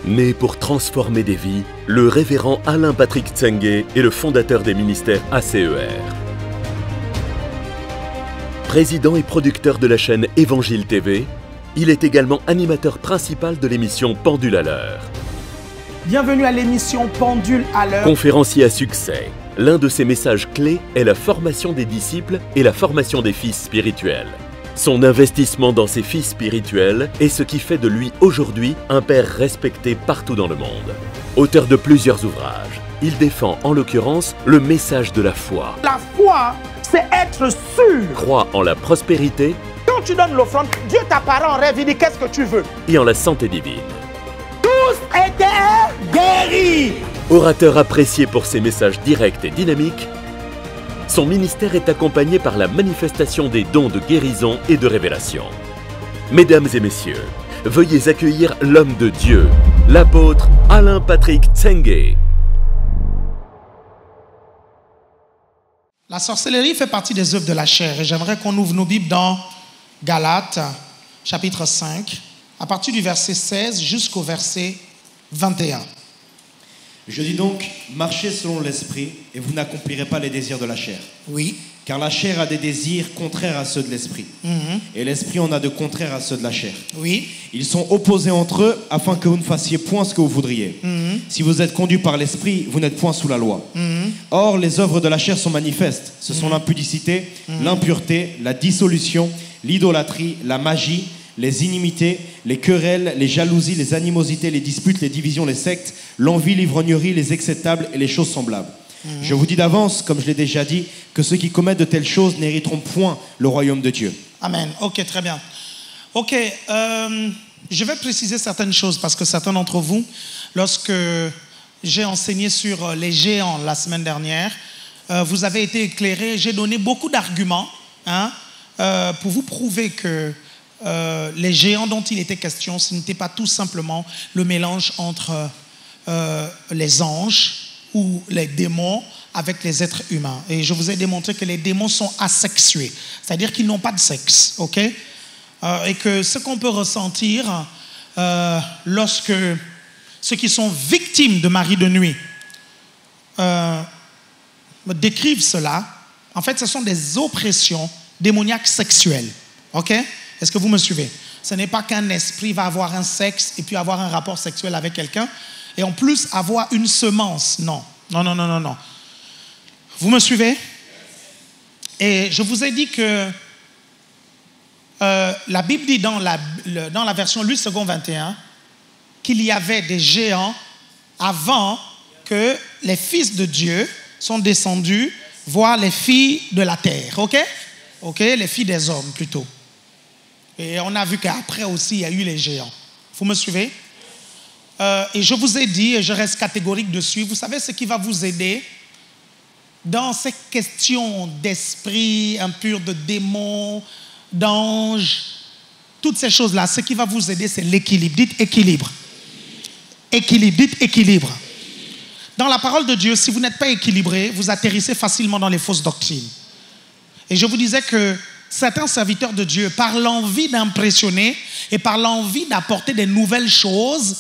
Né pour transformer des vies, le révérend Alain Patrick Tsenge est le fondateur des ministères ACER. Président et producteur de la chaîne Évangile TV, il est également animateur principal de l'émission Pendule à l'heure. Bienvenue à l'émission Pendule à l'heure. Conférencier à succès, l'un de ses messages clés est la formation des disciples et la formation des fils spirituels. Son investissement dans ses fils spirituels est ce qui fait de lui aujourd'hui un père respecté partout dans le monde. Auteur de plusieurs ouvrages, il défend en l'occurrence le message de la foi. La foi, c'est être sûr. Croit en la prospérité. Quand tu donnes l'offrande, Dieu t'apparaît en rêve, il dit qu'est-ce que tu veux. Et en la santé divine. Tous étaient guéris. Orateur apprécié pour ses messages directs et dynamiques, son ministère est accompagné par la manifestation des dons de guérison et de révélation. Mesdames et messieurs, veuillez accueillir l'homme de Dieu, l'apôtre Alain Patrick Tsenge. La sorcellerie fait partie des œuvres de la chair et j'aimerais qu'on ouvre nos Bibles dans Galates, chapitre 5, à partir du verset 16 jusqu'au verset 21. Je dis donc, marchez selon l'esprit et vous n'accomplirez pas les désirs de la chair. Oui. Car la chair a des désirs contraires à ceux de l'esprit. Et l'esprit en a de contraires à ceux de la chair. Oui. Ils sont opposés entre eux afin que vous ne fassiez point ce que vous voudriez. Si vous êtes conduit par l'esprit, vous n'êtes point sous la loi. Or, les œuvres de la chair sont manifestes. Ce sont l'impudicité, l'impureté, la dissolution, l'idolâtrie, la magie, les inimités, les querelles, les jalousies, les animosités, les disputes, les divisions, les sectes, l'envie, l'ivrognerie, les excès de table et les choses semblables. Je vous dis d'avance, comme je l'ai déjà dit, que ceux qui commettent de telles choses n'hériteront point le royaume de Dieu. Amen. Ok, très bien. Ok, je vais préciser certaines choses parce que certains d'entre vous, lorsque j'ai enseigné sur les géants la semaine dernière, vous avez été éclairés. J'ai donné beaucoup d'arguments pour vous prouver que les géants dont il était question, ce n'était pas tout simplement le mélange entre les anges ou les démons avec les êtres humains. Et je vous ai démontré que les démons sont asexués, c'est-à-dire qu'ils n'ont pas de sexe, ok? Et que ce qu'on peut ressentir lorsque ceux qui sont victimes de mari de nuit décrivent cela, en fait, ce sont des oppressions démoniaques sexuelles, ok? Est-ce que vous me suivez? Ce n'est pas qu'un esprit va avoir un sexe et puis avoir un rapport sexuel avec quelqu'un et en plus avoir une semence. Non, non, non, non, non, non. Vous me suivez? Et je vous ai dit que la Bible dit dans la version Louis II 21 qu'il y avait des géants avant que les fils de Dieu sont descendus voir les filles de la terre. Ok? Ok, les filles des hommes plutôt. Et on a vu qu'après aussi, il y a eu les géants. Vous me suivez? Et je vous ai dit, et je reste catégorique dessus, vous savez ce qui va vous aider dans ces questions d'esprit impur, de démons, d'anges, toutes ces choses-là, ce qui va vous aider, c'est l'équilibre. Dites équilibre. Équilibre, dites équilibre. Dans la parole de Dieu, si vous n'êtes pas équilibré, vous atterrissez facilement dans les fausses doctrines. Et je vous disais que certains serviteurs de Dieu, par l'envie d'impressionner et par l'envie d'apporter des nouvelles choses,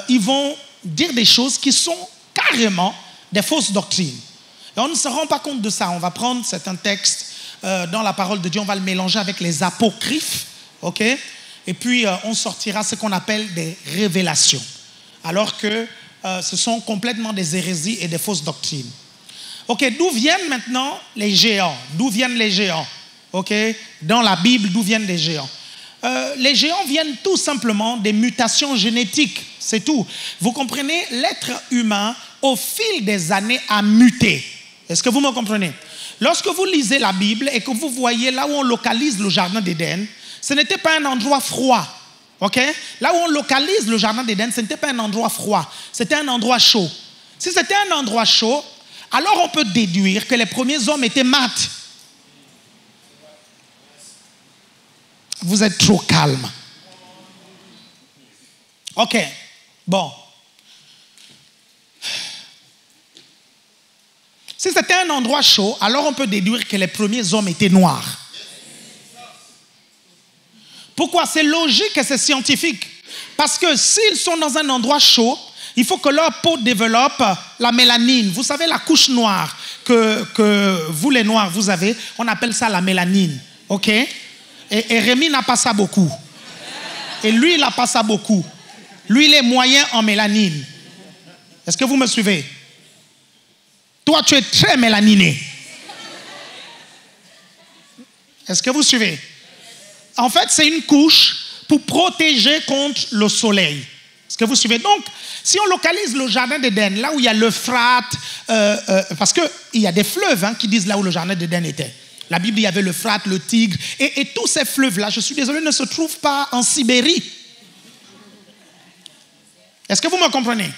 ils vont dire des choses qui sont carrément des fausses doctrines. Et on ne se rend pas compte de ça. On va prendre certains textes dans la parole de Dieu, on va le mélanger avec les apocryphes, et puis on sortira ce qu'on appelle des révélations. Alors que ce sont complètement des hérésies et des fausses doctrines. Ok, d'où viennent maintenant les géants? D'où viennent les géants? Ok, dans la Bible, d'où viennent les géants? Les géants viennent tout simplement des mutations génétiques, c'est tout. Vous comprenez, l'être humain, au fil des années, a muté. Est-ce que vous me comprenez? Lorsque vous lisez la Bible et que vous voyez là où on localise le jardin d'Éden, ce n'était pas un endroit froid. Ok? Là où on localise le jardin d'Éden, ce n'était pas un endroit froid, c'était un endroit chaud. Si c'était un endroit chaud, alors on peut déduire que les premiers hommes étaient mat. Vous êtes trop calme. Ok, bon. Si c'était un endroit chaud, alors on peut déduire que les premiers hommes étaient noirs. Pourquoi? C'est logique et c'est scientifique. Parce que s'ils sont dans un endroit chaud, il faut que leur peau développe la mélanine. Vous savez, la couche noire que vous, les noirs, vous avez, on appelle ça la mélanine. OK? Et Rémi n'a pas ça beaucoup. Et lui, il n'a pas ça beaucoup. Lui, il est moyen en mélanine. Est-ce que vous me suivez? Toi, tu es très mélaniné. Est-ce que vous suivez? En fait, c'est une couche pour protéger contre le soleil. Est-ce que vous suivez? Donc, si on localise le jardin d'Éden, là où il y a l'Euphrate, parce qu'il y a des fleuves qui disent là où le jardin d'Éden était. La Bible, il y avait l'Euphrate, le Tigre, et tous ces fleuves-là, je suis désolé, ne se trouvent pas en Sibérie. Est-ce que vous me comprenez?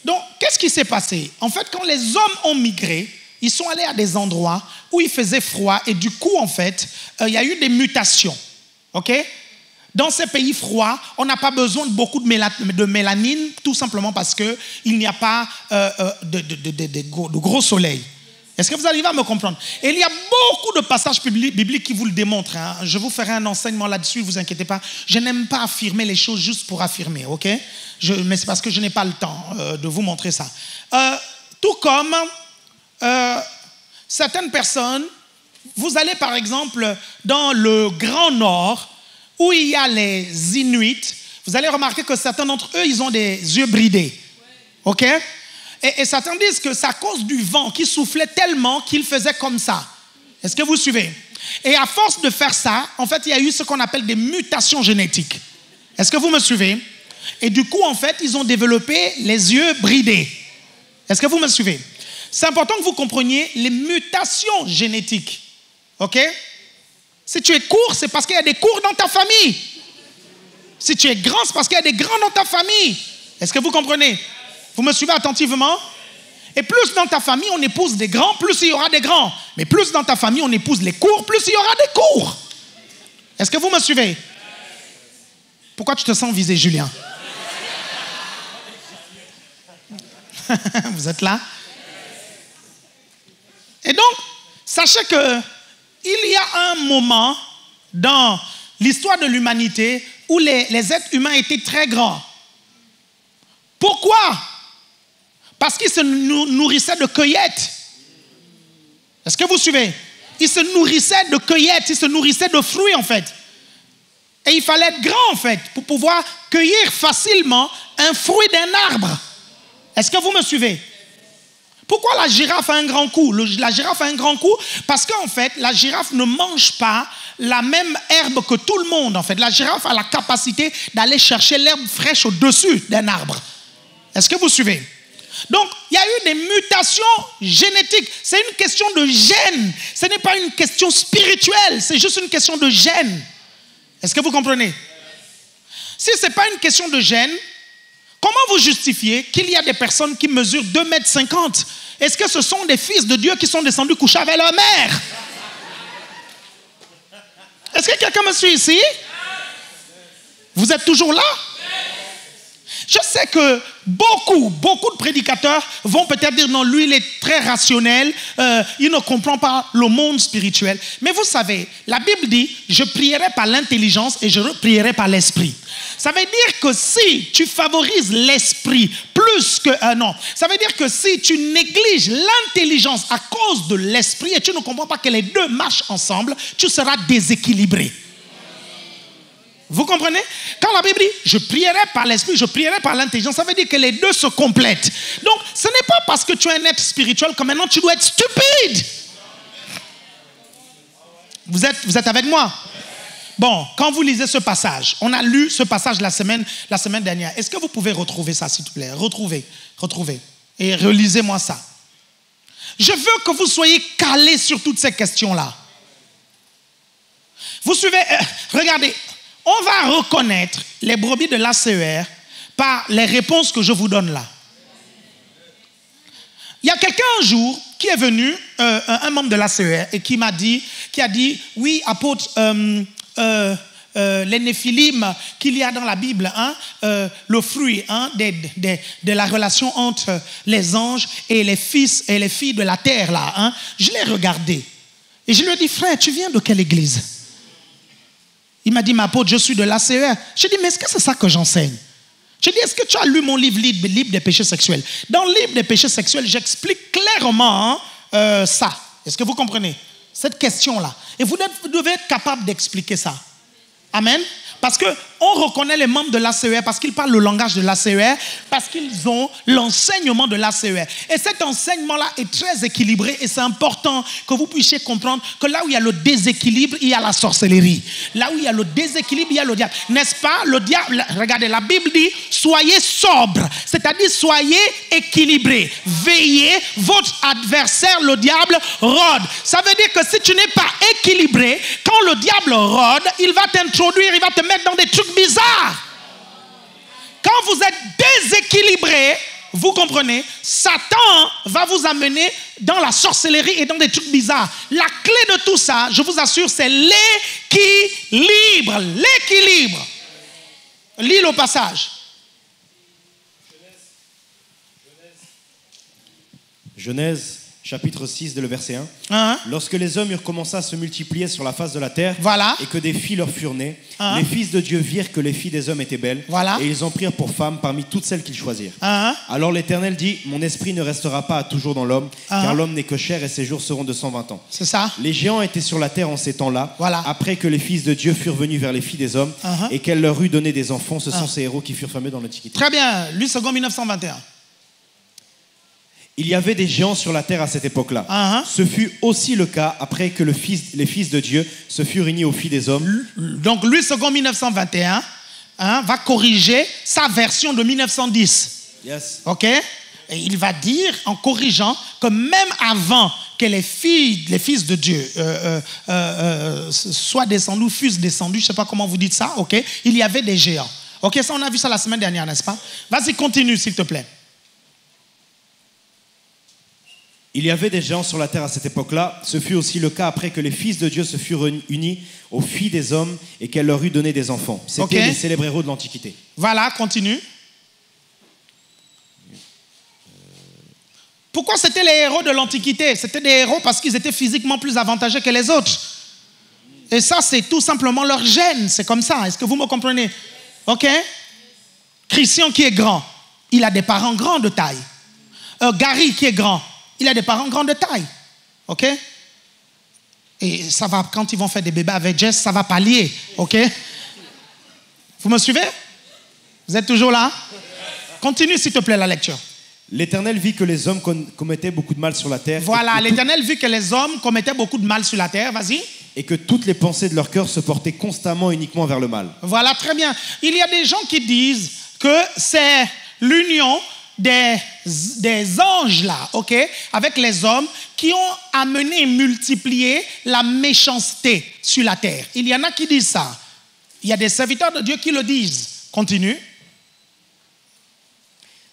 Donc, qu'est-ce qui s'est passé? En fait, quand les hommes ont migré, ils sont allés à des endroits où il faisait froid, et du coup, en fait, il y a eu des mutations. OK? Dans ces pays froids, on n'a pas besoin de beaucoup de mélanine, tout simplement parce qu'il n'y a pas de gros soleil. Est-ce que vous arrivez à me comprendre? Et il y a beaucoup de passages bibliques qui vous le démontrent. Je vous ferai un enseignement là-dessus, ne vous inquiétez pas. Je n'aime pas affirmer les choses juste pour affirmer, ok? Mais c'est parce que je n'ai pas le temps de vous montrer ça. Tout comme certaines personnes, vous allez par exemple dans le Grand Nord, où il y a les Inuits, vous allez remarquer que certains d'entre eux, ils ont des yeux bridés. Ok? Et certains disent que c'est à cause du vent qui soufflait tellement qu'ils faisaient comme ça. Est-ce que vous suivez? Et à force de faire ça, en fait, il y a eu ce qu'on appelle des mutations génétiques. Est-ce que vous me suivez? Et du coup, en fait, ils ont développé les yeux bridés. Est-ce que vous me suivez? C'est important que vous compreniez les mutations génétiques. Ok? Si tu es court, c'est parce qu'il y a des courts dans ta famille. Si tu es grand, c'est parce qu'il y a des grands dans ta famille. Est-ce que vous comprenez? Vous me suivez attentivement? Et plus dans ta famille, on épouse des grands, plus il y aura des grands. Mais plus dans ta famille, on épouse les courts, plus il y aura des courts. Est-ce que vous me suivez? Pourquoi tu te sens visé, Julien? Vous êtes là? Et donc, sachez que il y a un moment dans l'histoire de l'humanité où les êtres humains étaient très grands. Pourquoi? Parce qu'ils se nourrissaient de cueillettes. Est-ce que vous suivez? Ils se nourrissaient de cueillettes, ils se nourrissaient de fruits en fait. Et il fallait être grand en fait pour pouvoir cueillir facilement un fruit d'un arbre. Est-ce que vous me suivez? Pourquoi la girafe a un grand cou? La girafe a un grand cou parce qu'en fait, la girafe ne mange pas la même herbe que tout le monde. En fait, la girafe a la capacité d'aller chercher l'herbe fraîche au-dessus d'un arbre. Est-ce que vous suivez? Donc, il y a eu des mutations génétiques. C'est une question de gène. Ce n'est pas une question spirituelle. C'est juste une question de gène. Est-ce que vous comprenez? Si ce n'est pas une question de gène, comment vous justifiez qu'il y a des personnes qui mesurent 2,50 m? Est-ce que ce sont des fils de Dieu qui sont descendus coucher avec leur mère? Est-ce que quelqu'un me suit ici? Vous êtes toujours là? Je sais que beaucoup de prédicateurs vont peut-être dire non, lui il est très rationnel, il ne comprend pas le monde spirituel. Mais vous savez, la Bible dit, je prierai par l'intelligence et je prierai par l'esprit. Ça veut dire que si tu favorises l'esprit plus que... non, ça veut dire que si tu négliges l'intelligence à cause de l'esprit et tu ne comprends pas que les deux marchent ensemble, tu seras déséquilibré. Vous comprenez? Quand la Bible dit, je prierai par l'esprit, je prierai par l'intelligence, ça veut dire que les deux se complètent. Donc, ce n'est pas parce que tu es un être spirituel que maintenant tu dois être stupide. Vous êtes avec moi? Bon, quand vous lisez ce passage, on a lu ce passage la semaine dernière. Est-ce que vous pouvez retrouver ça, s'il vous plaît? Retrouvez. Et relisez-moi ça. Je veux que vous soyez calés sur toutes ces questions-là. Vous suivez? Regardez. On va reconnaître les brebis de l'ACER par les réponses que je vous donne là. Il y a quelqu'un un jour qui est venu, un membre de l'ACER, et qui a dit, oui, apôtre, les néphilim qu'il y a dans la Bible, le fruit de la relation entre les anges et les fils et les filles de la terre là. Je l'ai regardé et je lui ai dit, frère, tu viens de quelle église? Il m'a dit, ma apôtre, je suis de l'ACER. J'ai dit, mais est-ce que c'est ça que j'enseigne? J'ai dit, est-ce que tu as lu mon livre Libre des péchés sexuels? Dans le livre des péchés sexuels, j'explique clairement ça. Est-ce que vous comprenez? Cette question-là. Et vous devez être capable d'expliquer ça. Amen. Parce qu'on reconnaît les membres de l'ACER, parce qu'ils parlent le langage de l'ACER, parce qu'ils ont l'enseignement de l'ACER. Et cet enseignement-là est très équilibré et c'est important que vous puissiez comprendre que là où il y a le déséquilibre, il y a la sorcellerie. Là où il y a le déséquilibre, il y a le diable. N'est-ce pas? Le diable, regardez, la Bible dit, soyez sobres, c'est-à-dire soyez équilibrés. Veillez, votre adversaire, le diable, rôde. Ça veut dire que si tu n'es pas équilibré, quand le diable rôde, il va t'introduire, il va te mettre dans des trucs bizarres. Quand vous êtes déséquilibré, vous comprenez, Satan va vous amener dans la sorcellerie et dans des trucs bizarres. La clé de tout ça, je vous assure, c'est l'équilibre. L'équilibre. Lis le passage. Genèse, chapitre 6, le verset 1. Lorsque les hommes eurent commencé à se multiplier sur la face de la terre, voilà, et que des filles leur furent nées, les fils de Dieu virent que les filles des hommes étaient belles, voilà, et ils en prirent pour femmes parmi toutes celles qu'ils choisirent. Alors l'Éternel dit, mon esprit ne restera pas toujours dans l'homme, car l'homme n'est que chair et ses jours seront de 120 ans. C'est ça. Les géants étaient sur la terre en ces temps-là, voilà, après que les fils de Dieu furent venus vers les filles des hommes, et qu'elle leur eut donné des enfants. Ce sont ces héros qui furent fameux dans l'Antiquité. Très bien, lui, second 1921. Il y avait des géants sur la terre à cette époque-là. Ce fut aussi le cas après que les fils de Dieu se furent unis aux filles des hommes. Donc, lui, second 1921, va corriger sa version de 1910. Yes. OK? Et il va dire, en corrigeant, que même avant que les fils de Dieu soient descendus, fussent descendus, je ne sais pas comment vous dites ça, OK? Il y avait des géants. OK, ça, on a vu ça la semaine dernière, n'est-ce pas? Vas-y, continue, s'il te plaît. Il y avait des géants sur la terre à cette époque-là. Ce fut aussi le cas après que les fils de Dieu se furent unis aux filles des hommes et qu'elle leur eut donné des enfants. C'était les célèbres héros de l'Antiquité. Voilà, continue. Pourquoi c'était les héros de l'Antiquité? C'était des héros parce qu'ils étaient physiquement plus avantagés que les autres. Et ça, c'est tout simplement leur gène. C'est comme ça. Est-ce que vous me comprenez? OK? Christian qui est grand, il a des parents grands de taille. Gary qui est grand, il a des parents grands de taille. OK? Et ça va, quand ils vont faire des bébés avec Jess, ça va pallier. OK? Vous me suivez? Vous êtes toujours là? Continue, s'il te plaît, la lecture. L'Éternel vit que les hommes commettaient beaucoup de mal sur la terre. Voilà, l'Éternel vit que les hommes commettaient beaucoup de mal sur la terre. Vas-y. Et que toutes les pensées de leur cœur se portaient constamment uniquement vers le mal. Voilà, très bien. Il y a des gens qui disent que c'est l'union des anges là, ok, avec les hommes qui ont amené et multiplié la méchanceté sur la terre. Il y en a qui disent ça. Il y a des serviteurs de Dieu qui le disent. Continue.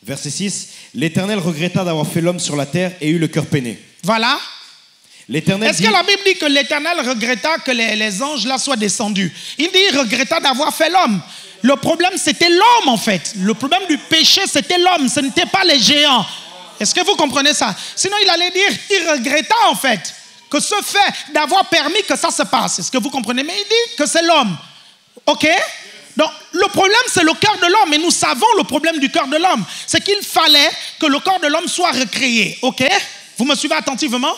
Verset 6. L'Éternel regretta d'avoir fait l'homme sur la terre et eut le cœur peiné. Voilà. Est-ce que la Bible dit que l'Éternel regretta que les anges là soient descendus? Il dit regretta d'avoir fait l'homme. Le problème, c'était l'homme, en fait. Le problème du péché, c'était l'homme. Ce n'était pas les géants. Est-ce que vous comprenez ça? Sinon, il allait dire, il regretta, en fait, que ce fait d'avoir permis que ça se passe. Est-ce que vous comprenez? Mais il dit que c'est l'homme. OK? Donc, le problème, c'est le cœur de l'homme. Et nous savons le problème du cœur de l'homme. C'est qu'il fallait que le corps de l'homme soit recréé. OK? Vous me suivez attentivement?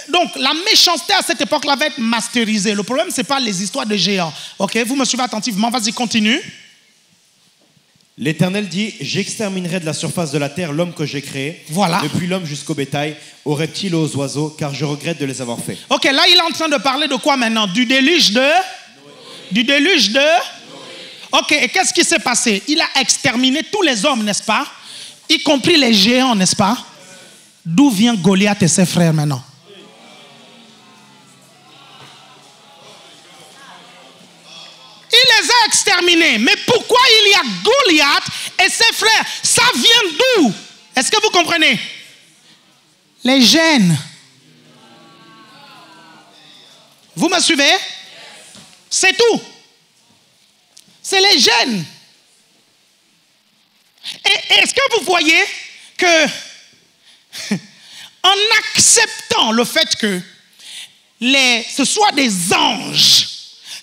Donc, la méchanceté à cette époque-là va être masterisée. Le problème, ce n'est pas les histoires de géants. OK? Vous me suivez attentivement? Vas-y, continue. L'Éternel dit, j'exterminerai de la surface de la terre l'homme que j'ai créé, voilà, depuis l'homme jusqu'au bétail, aux reptiles et aux oiseaux, car je regrette de les avoir faits. Ok, là il est en train de parler de quoi maintenant? Du déluge de Noé. Du déluge de Noé. Ok, et qu'est-ce qui s'est passé? Il a exterminé tous les hommes, n'est-ce pas? Y compris les géants, n'est-ce pas? D'où vient Goliath et ses frères maintenant? Il les a exterminés. Mais pourquoi il y a Goliath et ses frères? Ça vient d'où? Est-ce que vous comprenez? Les gènes. Vous me suivez? C'est tout. C'est les gènes. Et est-ce que vous voyez que en acceptant le fait que ce soit des anges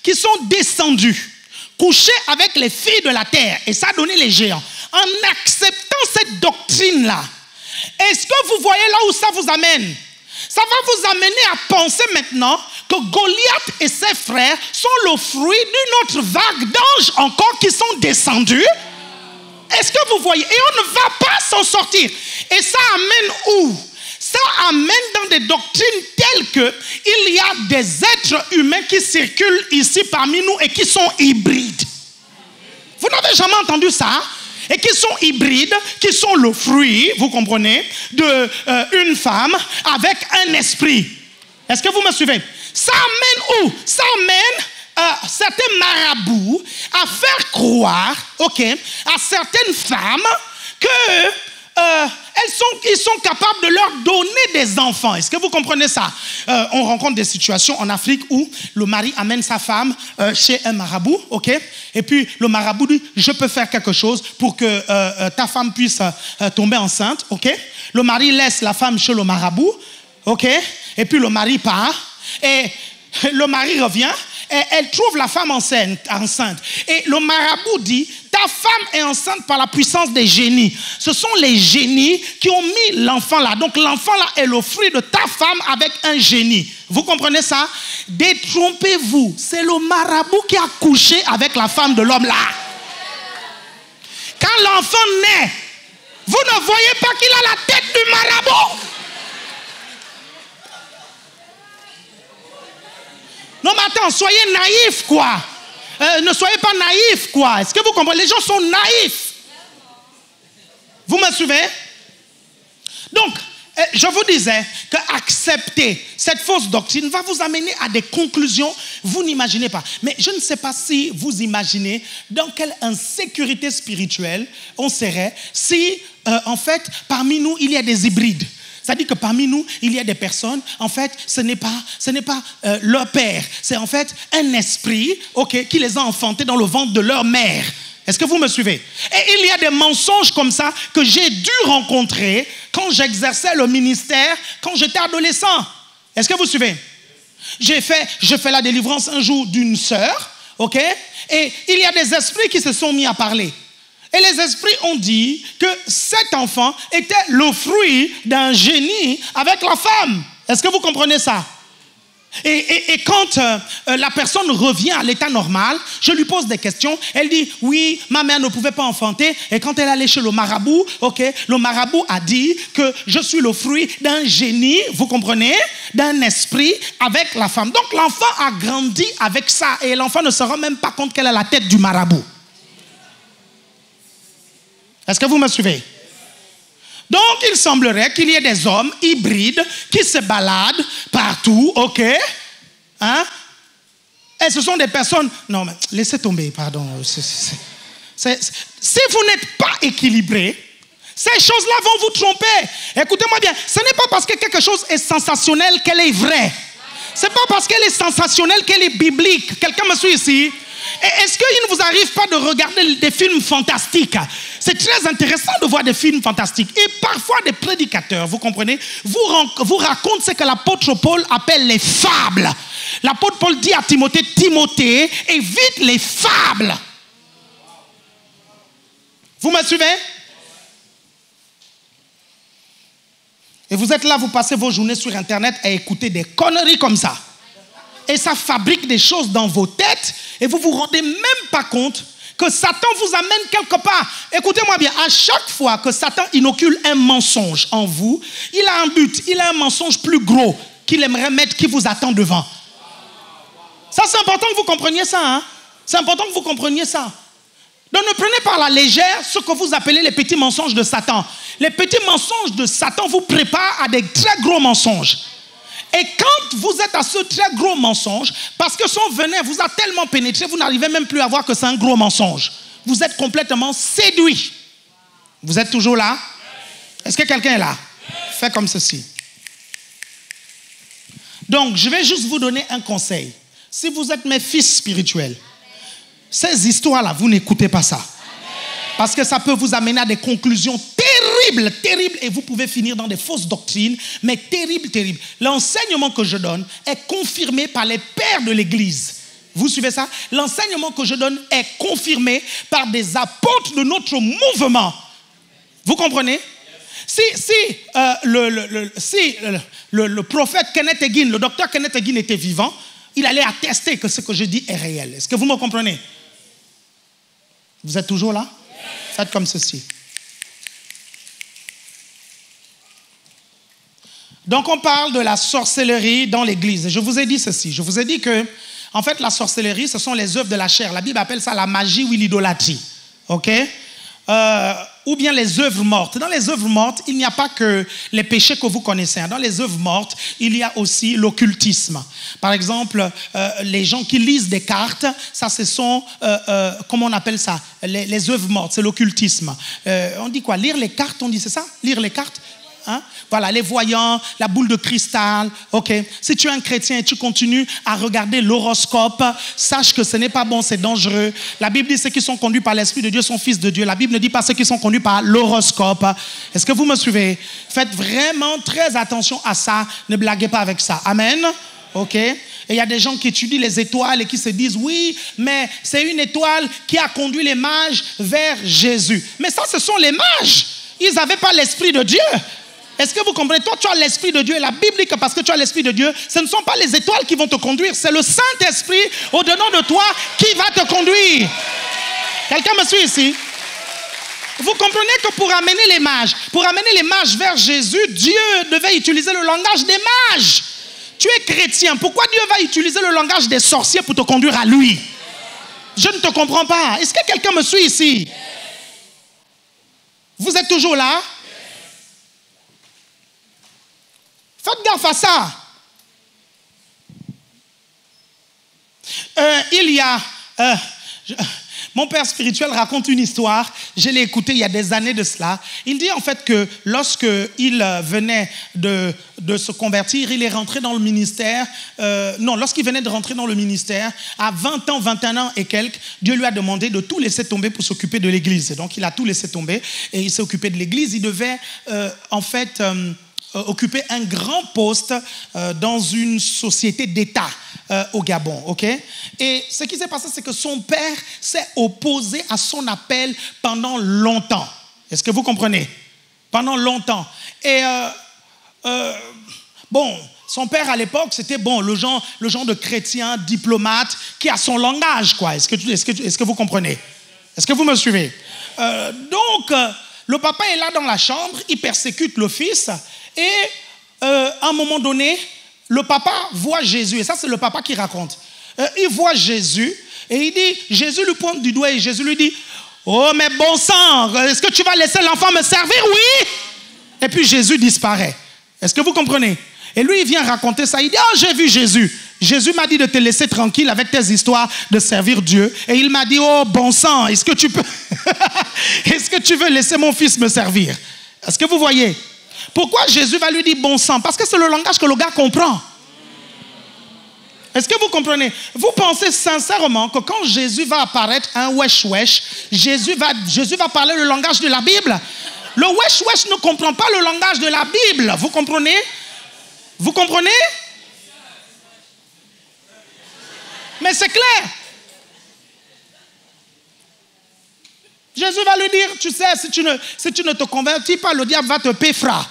qui sont descendus, couchés avec les filles de la terre, et ça a donné les géants. En acceptant cette doctrine-là, est-ce que vous voyez là où ça vous amène? Ça va vous amener à penser maintenant que Goliath et ses frères sont le fruit d'une autre vague d'anges encore qui sont descendus. Est-ce que vous voyez? Et on ne va pas s'en sortir. Et ça amène où? Ça amène dans des doctrines telles que il y a des êtres humains qui circulent ici parmi nous et qui sont hybrides. Vous n'avez jamais entendu ça? Et qui sont hybrides, qui sont le fruit, vous comprenez, d'une femme avec un esprit. Est-ce que vous me suivez? Ça amène où? Ça amène certains marabouts à faire croire, à certaines femmes que ils sont capables de leur donner des enfants. Est-ce que vous comprenez ça? On rencontre des situations en Afrique où le mari amène sa femme chez un marabout, et puis le marabout dit, je peux faire quelque chose pour que ta femme puisse tomber enceinte, Le mari laisse la femme chez le marabout, et puis le mari part, et le mari revient, et elle trouve la femme enceinte. Et le marabout dit, ta femme est enceinte par la puissance des génies. Ce sont les génies qui ont mis l'enfant là. Donc l'enfant là est le fruit de ta femme avec un génie. Vous comprenez ça? Détrompez-vous. C'est le marabout qui a couché avec la femme de l'homme là. Quand l'enfant naît, vous ne voyez pas qu'il a la tête du marabout. Non mais attends, soyez naïfs quoi. Ne soyez pas naïfs quoi. Est-ce que vous comprenez? Les gens sont naïfs. Vous me suivez? Donc, je vous disais qu'accepter cette fausse doctrine va vous amener à des conclusions, vous n'imaginez pas. Mais je ne sais pas si vous imaginez dans quelle insécurité spirituelle on serait si, en fait, parmi nous, il y a des hybrides. C'est-à-dire que parmi nous, il y a des personnes, en fait, ce n'est pas leur père. C'est en fait un esprit qui les a enfantés dans le ventre de leur mère. Est-ce que vous me suivez? Et il y a des mensonges comme ça que j'ai dû rencontrer quand j'exerçais le ministère, quand j'étais adolescent. Est-ce que vous suivez? Je fais la délivrance un jour d'une sœur, et il y a des esprits qui se sont mis à parler. Et les esprits ont dit que cet enfant était le fruit d'un génie avec la femme. Est-ce que vous comprenez ça? Et quand la personne revient à l'état normal, je lui pose des questions. Elle dit, oui, ma mère ne pouvait pas enfanter. Et quand elle allait chez le marabout, le marabout a dit que je suis le fruit d'un génie, vous comprenez, d'un esprit avec la femme. Donc l'enfant a grandi avec ça. Et l'enfant ne se rend même pas compte qu'elle a la tête du marabout. Est-ce que vous me suivez? Donc, il semblerait qu'il y ait des hommes hybrides qui se baladent partout, Et ce sont des personnes... Non, mais laissez tomber, pardon. Si vous n'êtes pas équilibré, ces choses-là vont vous tromper. Écoutez-moi bien, ce n'est pas parce que quelque chose est sensationnel qu'elle est vraie. Ce n'est pas parce qu'elle est sensationnelle qu'elle est biblique. Quelqu'un me suit ici? Est-ce qu'il ne vous arrive pas de regarder des films fantastiques? C'est très intéressant de voir des films fantastiques. Et parfois des prédicateurs, vous comprenez, vous racontent ce que l'apôtre Paul appelle les fables. L'apôtre Paul dit à Timothée, Timothée, évite les fables. Vous me suivez? Et vous êtes là, vous passez vos journées sur Internet à écouter des conneries comme ça. Et ça fabrique des choses dans vos têtes et vous vous rendez même pas compte que Satan vous amène quelque part. Écoutez-moi bien, à chaque fois que Satan inocule un mensonge en vous, il a un but, il a un mensonge plus gros qu'il aimerait mettre, qui vous attend devant. Ça, c'est important que vous compreniez ça. Hein? C'est important que vous compreniez ça. Donc ne prenez pas à la légère ce que vous appelez les petits mensonges de Satan. Les petits mensonges de Satan vous préparent à des très gros mensonges. Et quand vous êtes à ce très gros mensonge, parce que son venin vous a tellement pénétré, vous n'arrivez même plus à voir que c'est un gros mensonge. Vous êtes complètement séduit. Vous êtes toujours là? Est-ce que quelqu'un est là? Faites comme ceci. Donc, je vais juste vous donner un conseil. Si vous êtes mes fils spirituels, ces histoires-là, vous n'écoutez pas ça. Parce que ça peut vous amener à des conclusions terribles, terribles, et vous pouvez finir dans des fausses doctrines, mais terribles, terribles. L'enseignement que je donne est confirmé par les pères de l'Église. Vous suivez ça? L'enseignement que je donne est confirmé par des apôtres de notre mouvement. Vous comprenez? Si le prophète Kenneth Hagin, le docteur Kenneth Hagin était vivant, il allait attester que ce que je dis est réel. Est-ce que vous me comprenez? Vous êtes toujours là? Faites comme ceci. Donc on parle de la sorcellerie dans l'église. Et je vous ai dit ceci. Je vous ai dit que, en fait, la sorcellerie, ce sont les œuvres de la chair. La Bible appelle ça la magie ou l'idolâtrie. OK? Ou bien les œuvres mortes. Dans les œuvres mortes, il n'y a pas que les péchés que vous connaissez. Dans les œuvres mortes, il y a aussi l'occultisme. Par exemple, les gens qui lisent des cartes, ça ce sont, comment on appelle ça? Les œuvres mortes, c'est l'occultisme. On dit quoi? Lire les cartes, on dit c'est ça? Lire les cartes? Hein? Voilà, les voyants, la boule de cristal. Ok. Si tu es un chrétien et tu continues à regarder l'horoscope, sache que ce n'est pas bon, c'est dangereux. La Bible dit ceux qui sont conduits par l'Esprit de Dieu sont fils de Dieu. La Bible ne dit pas ceux qui sont conduits par l'horoscope. Est-ce que vous me suivez? Faites vraiment très attention à ça. Ne blaguez pas avec ça. Amen. Ok. Et il y a des gens qui étudient les étoiles et qui se disent oui, mais c'est une étoile qui a conduit les mages vers Jésus. Mais ça, ce sont les mages. Ils n'avaient pas l'Esprit de Dieu. Est-ce que vous comprenez? Toi, tu as l'Esprit de Dieu. Et la Bible dit que parce que tu as l'Esprit de Dieu, ce ne sont pas les étoiles qui vont te conduire. C'est le Saint-Esprit au-dedans de toi qui va te conduire. Quelqu'un me suit ici? Vous comprenez que pour amener les mages vers Jésus, Dieu devait utiliser le langage des mages. Tu es chrétien. Pourquoi Dieu va utiliser le langage des sorciers pour te conduire à lui? Je ne te comprends pas. Est-ce que quelqu'un me suit ici? Vous êtes toujours là? Faites gaffe à ça. Mon père spirituel raconte une histoire. Je l'ai écouté il y a des années de cela. Il dit en fait que lorsqu'il venait de se convertir, il est rentré dans le ministère. Lorsqu'il venait de rentrer dans le ministère, à 20 ans, 21 ans et quelques, Dieu lui a demandé de tout laisser tomber pour s'occuper de l'église. Et donc il a tout laissé tomber et il s'est occupé de l'église. Il devait occuper un grand poste dans une société d'État au Gabon, ok? Et ce qui s'est passé, c'est que son père s'est opposé à son appel pendant longtemps. Est-ce que vous comprenez? Pendant longtemps. Et son père à l'époque, c'était le genre de chrétien diplomate qui a son langage, quoi. Est-ce que vous comprenez? Est-ce que vous me suivez? Donc, le papa est là dans la chambre, il persécute le fils. Et à un moment donné, le papa voit Jésus. Et ça, c'est le papa qui raconte. Il voit Jésus et il dit, Jésus lui pointe du doigt et Jésus lui dit, oh, mais bon sang, est-ce que tu vas laisser l'enfant me servir? Oui. Et puis Jésus disparaît. Est-ce que vous comprenez? Et lui, il vient raconter ça. Il dit, oh, j'ai vu Jésus. Jésus m'a dit de te laisser tranquille avec tes histoires de servir Dieu. Et il m'a dit, oh, bon sang, est-ce que tu peux... est-ce que tu veux laisser mon fils me servir? Est-ce que vous voyez? Pourquoi Jésus va lui dire bon sang? Parce que c'est le langage que le gars comprend. Est-ce que vous comprenez? Vous pensez sincèrement que quand Jésus va apparaître, un wesh wesh, Jésus va parler le langage de la Bible? Le wesh wesh ne comprend pas le langage de la Bible. Vous comprenez? Vous comprenez? Mais c'est clair. Jésus va lui dire, tu sais, si tu ne te convertis pas, le diable va te péfra.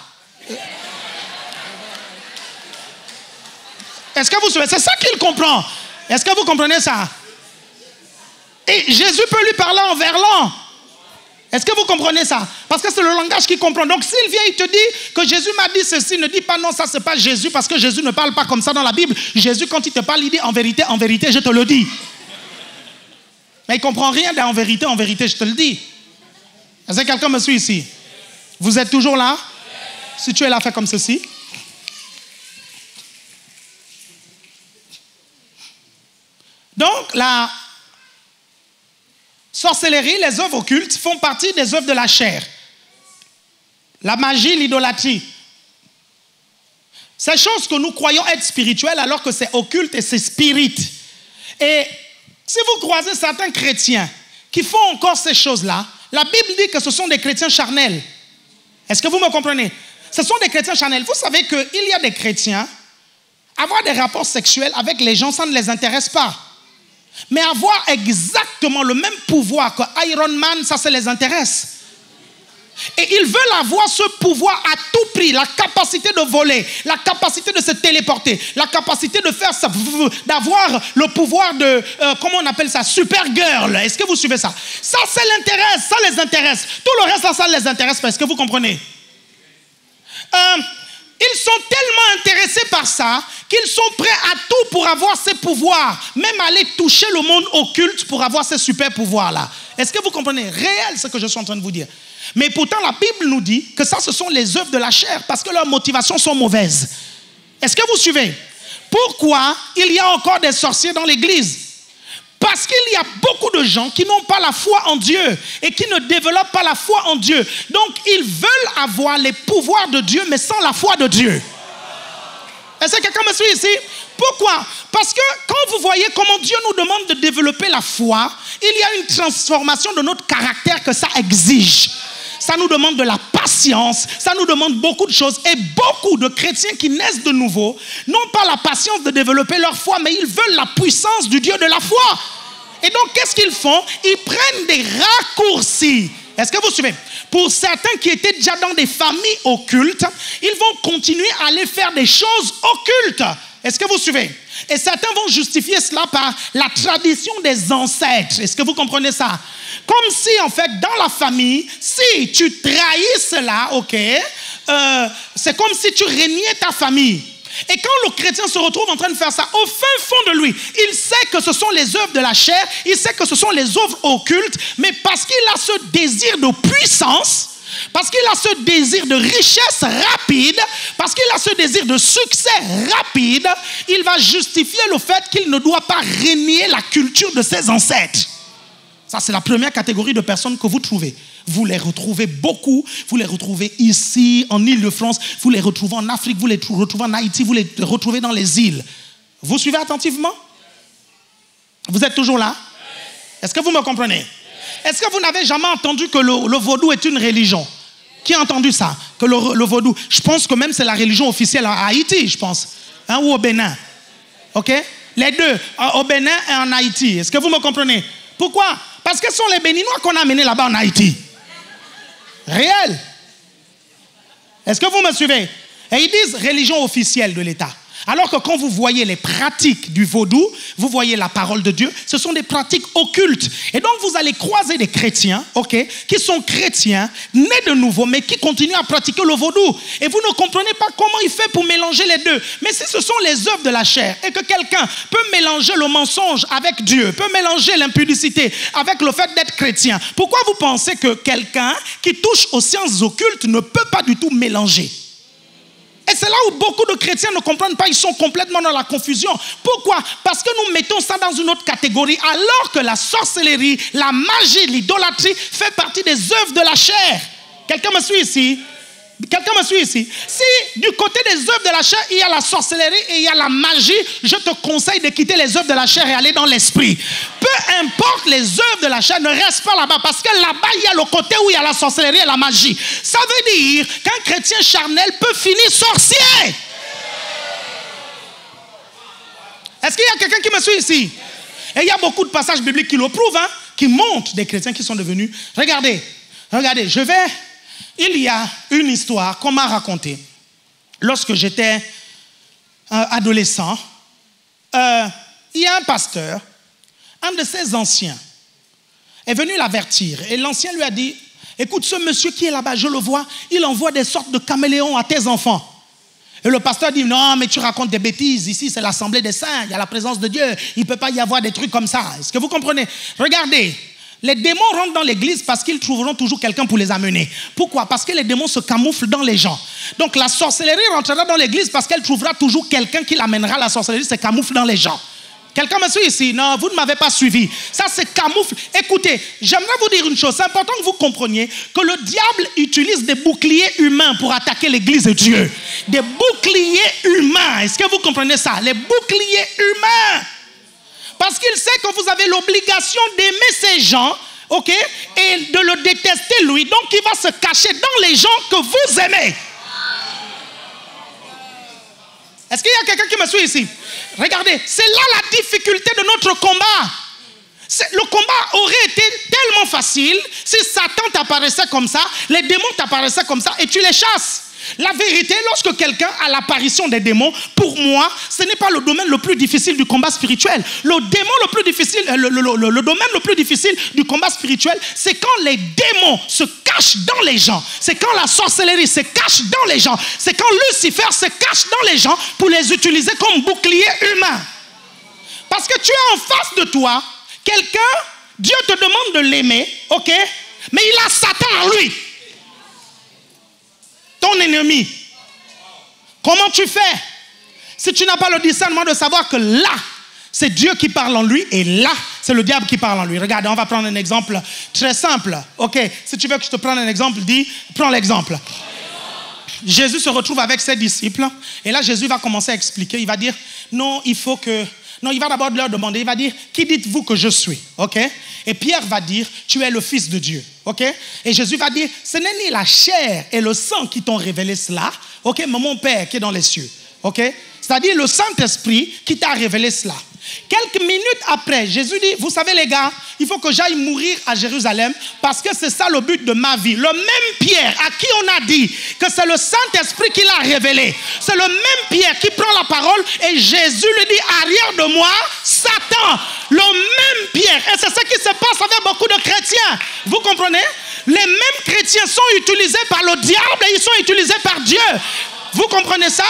Est-ce que vous savez? C'est ça qu'il comprend. Est-ce que vous comprenez ça? Et Jésus peut lui parler en verlan. Est-ce que vous comprenez ça? Parce que c'est le langage qu'il comprend. Donc s'il vient, il te dit que Jésus m'a dit ceci, ne dis pas non, ça c'est pas Jésus, parce que Jésus ne parle pas comme ça dans la Bible. Jésus, quand il te parle, il dit en vérité, je te le dis. Mais il ne comprend rien d'en vérité, je te le dis. Est-ce que quelqu'un me suit ici? Vous êtes toujours là? Si tu es là, fais comme ceci. Donc, la sorcellerie, les œuvres occultes font partie des œuvres de la chair. La magie, l'idolâtrie. Ces choses que nous croyons être spirituelles alors que c'est occulte et c'est spirit. Et si vous croisez certains chrétiens qui font encore ces choses-là, la Bible dit que ce sont des chrétiens charnels. Est-ce que vous me comprenez? Ce sont des chrétiens charnels. Vous savez qu'il y a des chrétiens, avoir des rapports sexuels avec les gens, ça ne les intéresse pas. Mais avoir exactement le même pouvoir que Iron Man, ça les intéresse. Et ils veulent avoir ce pouvoir à tout prix, la capacité de voler, la capacité de se téléporter, la capacité de faire ça, d'avoir le pouvoir de, comment on appelle ça, Supergirl. Est-ce que vous suivez ça? Ça l'intéresse, ça les intéresse. Tout le reste, ça les intéresse pas. Est-ce que vous comprenez? Ils sont tellement intéressés par ça qu'ils sont prêts à tout pour avoir ces pouvoirs, même aller toucher le monde occulte pour avoir ces super pouvoirs-là. Est-ce que vous comprenez? Réel ce que je suis en train de vous dire. Mais pourtant, la Bible nous dit que ça, ce sont les œuvres de la chair parce que leurs motivations sont mauvaises. Est-ce que vous suivez? Pourquoi il y a encore des sorciers dans l'église? Parce qu'il y a beaucoup de gens qui n'ont pas la foi en Dieu et qui ne développent pas la foi en Dieu. Donc, ils veulent avoir les pouvoirs de Dieu, mais sans la foi de Dieu. Est-ce que quelqu'un me suit ici? Pourquoi? Parce que quand vous voyez comment Dieu nous demande de développer la foi, il y a une transformation de notre caractère que ça exige. Ça nous demande de la patience, ça nous demande beaucoup de choses. Et beaucoup de chrétiens qui naissent de nouveau n'ont pas la patience de développer leur foi, mais ils veulent la puissance du Dieu de la foi. Et donc, qu'est-ce qu'ils font? Ils prennent des raccourcis. Est-ce que vous suivez? Pour certains qui étaient déjà dans des familles occultes, ils vont continuer à aller faire des choses occultes. Est-ce que vous suivez? Et certains vont justifier cela par la tradition des ancêtres. Est-ce que vous comprenez ça? Comme si, en fait, dans la famille, si tu trahis cela, ok, c'est comme si tu régnais ta famille. Et quand le chrétien se retrouve en train de faire ça, au fin fond de lui, il sait que ce sont les œuvres de la chair, il sait que ce sont les œuvres occultes, mais parce qu'il a ce désir de puissance, parce qu'il a ce désir de richesse rapide, parce qu'il a ce désir de succès rapide, il va justifier le fait qu'il ne doit pas régner la culture de ses ancêtres. Ça, c'est la première catégorie de personnes que vous trouvez. Vous les retrouvez beaucoup. Vous les retrouvez ici, en Île-de-France. Vous les retrouvez en Afrique. Vous les retrouvez en Haïti. Vous les retrouvez dans les îles. Vous suivez attentivement? Vous êtes toujours là? Est-ce que vous me comprenez? Est-ce que vous n'avez jamais entendu que le vaudou est une religion? Qui a entendu ça? Que le vaudou, je pense que même c'est la religion officielle à Haïti, je pense. Hein, ou au Bénin. OK? Les deux, au Bénin et en Haïti. Est-ce que vous me comprenez? Pourquoi? Parce que ce sont les Béninois qu'on a amenés là-bas en Haïti. Réel. Est-ce que vous me suivez? Et ils disent religion officielle de l'État. Alors que quand vous voyez les pratiques du vaudou, vous voyez la parole de Dieu, ce sont des pratiques occultes. Et donc vous allez croiser des chrétiens, ok, qui sont chrétiens, nés de nouveau, mais qui continuent à pratiquer le vaudou. Et vous ne comprenez pas comment il fait pour mélanger les deux. Mais si ce sont les œuvres de la chair et que quelqu'un peut mélanger le mensonge avec Dieu, peut mélanger l'impudicité avec le fait d'être chrétien, pourquoi vous pensez que quelqu'un qui touche aux sciences occultes ne peut pas du tout mélanger? Et c'est là où beaucoup de chrétiens ne comprennent pas, ils sont complètement dans la confusion. Pourquoi? Parce que nous mettons ça dans une autre catégorie, alors que la sorcellerie, la magie, l'idolâtrie fait partie des œuvres de la chair. Quelqu'un me suit ici? Quelqu'un me suit ici? Si du côté des œuvres de la chair, il y a la sorcellerie et il y a la magie, je te conseille de quitter les œuvres de la chair et aller dans l'esprit. Peu importe les œuvres de la chair, ne reste pas là-bas, parce que là-bas, il y a le côté où il y a la sorcellerie et la magie. Ça veut dire qu'un chrétien charnel peut finir sorcier. Est-ce qu'il y a quelqu'un qui me suit ici? Et il y a beaucoup de passages bibliques qui le prouvent, hein, qui montrent des chrétiens qui sont devenus... Regardez, il y a une histoire qu'on m'a racontée. Lorsque j'étais adolescent, il y a un pasteur, un de ses anciens, est venu l'avertir. Et l'ancien lui a dit, écoute, ce monsieur qui est là-bas, je le vois, il envoie des sortes de caméléons à tes enfants. Et le pasteur dit, non, mais tu racontes des bêtises. Ici, c'est l'assemblée des saints, il y a la présence de Dieu. Il ne peut pas y avoir des trucs comme ça. Est-ce que vous comprenez? Regardez. Les démons rentrent dans l'église parce qu'ils trouveront toujours quelqu'un pour les amener. Pourquoi? Parce que les démons se camouflent dans les gens. Donc la sorcellerie rentrera dans l'église parce qu'elle trouvera toujours quelqu'un qui l'amènera. La sorcellerie se camoufle dans les gens. Quelqu'un me suit ici? Non, vous ne m'avez pas suivi. Ça se camoufle. Écoutez, j'aimerais vous dire une chose. C'est important que vous compreniez que le diable utilise des boucliers humains pour attaquer l'église de Dieu. Des boucliers humains. Est-ce que vous comprenez ça? Les boucliers humains. Parce qu'il sait que vous avez l'obligation d'aimer ces gens, ok, et de le détester lui. Donc il va se cacher dans les gens que vous aimez. Est-ce qu'il y a quelqu'un qui me suit ici? Regardez, c'est là la difficulté de notre combat. Le combat aurait été tellement facile si Satan t'apparaissait comme ça, les démons t'apparaissaient comme ça et tu les chasses. La vérité, lorsque quelqu'un a l'apparition des démons, pour moi, ce n'est pas le domaine le plus difficile du combat spirituel. Le domaine le plus difficile du combat spirituel, c'est quand les démons se cachent dans les gens. C'est quand la sorcellerie se cache dans les gens. C'est quand Lucifer se cache dans les gens pour les utiliser comme bouclier humain. Parce que tu as en face de toi quelqu'un, Dieu te demande de l'aimer, ok? Mais il a Satan en lui. Ton ennemi. Comment tu fais? Si tu n'as pas le discernement de savoir que là, c'est Dieu qui parle en lui et là, c'est le diable qui parle en lui. Regarde, on va prendre un exemple très simple. Ok, si tu veux que je te prenne un exemple, prends l'exemple. Jésus se retrouve avec ses disciples et là, Jésus va commencer à expliquer. Il va dire, non, il va d'abord leur demander, il va dire, qui dites-vous que je suis? Ok? Et Pierre va dire, tu es le Fils de Dieu. Ok? Et Jésus va dire, ce n'est ni la chair et le sang qui t'ont révélé cela, ok? Mais mon Père qui est dans les cieux. Ok? C'est-à-dire le Saint-Esprit qui t'a révélé cela. Quelques minutes après, Jésus dit, vous savez les gars, il faut que j'aille mourir à Jérusalem parce que c'est ça le but de ma vie. Le même Pierre à qui on a dit que c'est le Saint-Esprit qui l'a révélé, c'est le même Pierre qui prend la parole et Jésus lui dit, arrière de moi, Satan. Le même Pierre. Et c'est ce qui se passe avec beaucoup de chrétiens. Vous comprenez? Les mêmes chrétiens sont utilisés par le diable et ils sont utilisés par Dieu. Vous comprenez ça?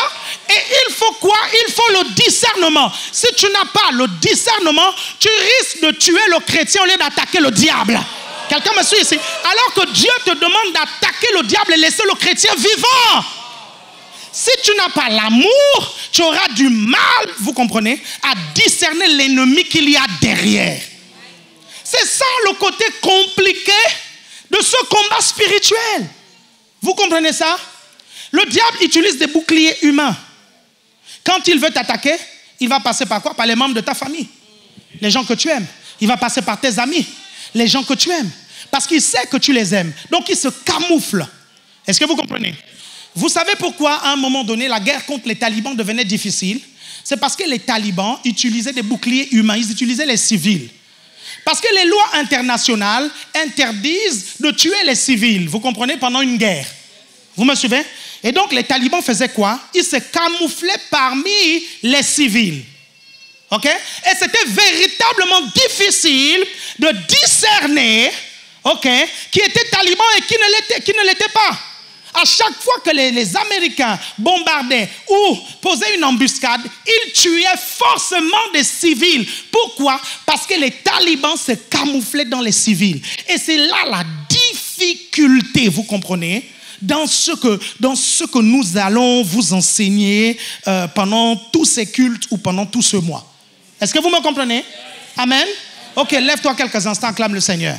Et il faut quoi? Il faut le discernement. Si tu n'as pas le discernement, tu risques de tuer le chrétien au lieu d'attaquer le diable. Quelqu'un me suit ici? Alors que Dieu te demande d'attaquer le diable et laisser le chrétien vivant. Si tu n'as pas l'amour, tu auras du mal, vous comprenez, à discerner l'ennemi qu'il y a derrière. C'est ça le côté compliqué de ce combat spirituel. Vous comprenez ça? Le diable utilise des boucliers humains. Quand il veut t'attaquer, il va passer par quoi? Par les membres de ta famille. Les gens que tu aimes. Il va passer par tes amis. Les gens que tu aimes. Parce qu'il sait que tu les aimes. Donc il se camoufle. Est-ce que vous comprenez? Vous savez pourquoi, à un moment donné, la guerre contre les talibans devenait difficile? C'est parce que les talibans utilisaient des boucliers humains. Ils utilisaient les civils. Parce que les lois internationales interdisent de tuer les civils. Vous comprenez? Pendant une guerre. Vous me suivez? Et donc, les talibans faisaient quoi? Ils se camouflaient parmi les civils. OK? Et c'était véritablement difficile de discerner, OK, qui était taliban et qui ne l'était pas. À chaque fois que les Américains bombardaient ou posaient une embuscade, ils tuaient forcément des civils. Pourquoi? Parce que les talibans se camouflaient dans les civils. Et c'est là la difficulté, vous comprenez? Dans ce que nous allons vous enseigner pendant tous ces cultes ou pendant tout ce mois. Est-ce que vous me comprenez? Amen. Ok, lève-toi quelques instants, acclame le Seigneur.